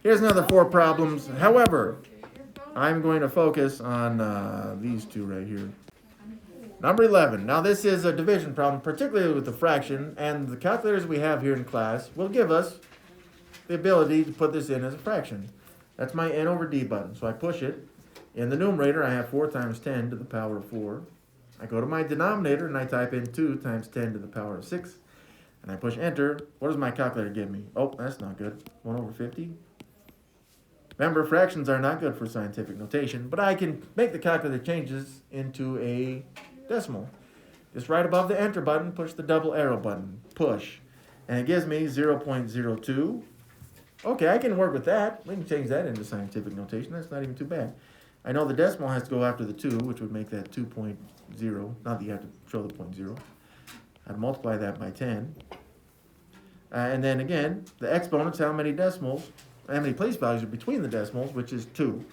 Here's another 4 problems. However, I'm going to focus on these two right here. Number 11. Now this is a division problem, particularly with the fraction, and the calculators we have here in class will give us the ability to put this in as a fraction. That's my n over d button. So I push it. In the numerator, I have 4 times 10 to the power of 4. I go to my denominator and I type in 2 times 10 to the power of 6. And I push enter. What does my calculator give me? Oh, that's not good. 1 over 50. Remember, fractions are not good for scientific notation, but I can make the calculator changes into a decimal. Just right above the enter button, push the double arrow button. Push. And it gives me 0.02. Okay, I can work with that. We can change that into scientific notation. That's not even too bad. I know the decimal has to go after the 2, which would make that 2.0. Not that you have to show the 0.0. I'd multiply that by 10. And then again, the exponents, how many decimals, how many place values are between the decimals, which is 2.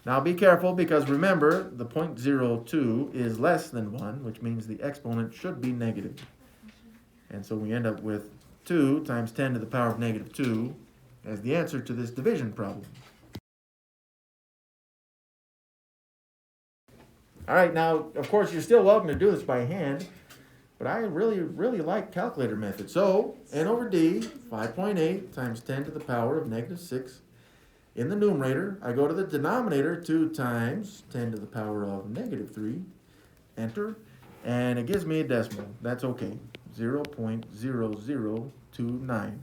Now be careful because remember, the 0.02 is less than 1, which means the exponent should be negative. And so we end up with 2 times 10 to the power of negative 2 as the answer to this division problem. All right, now, of course, you're still welcome to do this by hand, but I really like calculator method. So, n over d, 5.8 times 10 to the power of negative 6. In the numerator, I go to the denominator, 2 times 10 to the power of negative 3. Enter, and it gives me a decimal. That's okay, 0.0029.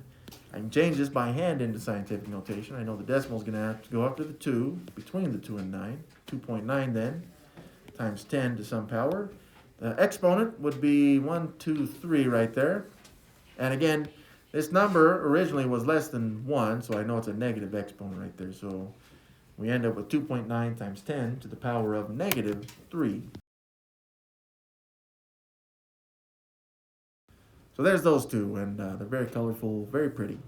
I can change this by hand into scientific notation. I know the decimal is going to have to go after the 2, between the 2 and 9. 2.9 then, times 10 to some power. The exponent would be 1, 2, 3 right there. And again, this number originally was less than 1, so I know it's a negative exponent right there. So we end up with 2.9 times 10 to the power of negative 3. So there's those two, and they're very colorful, very pretty.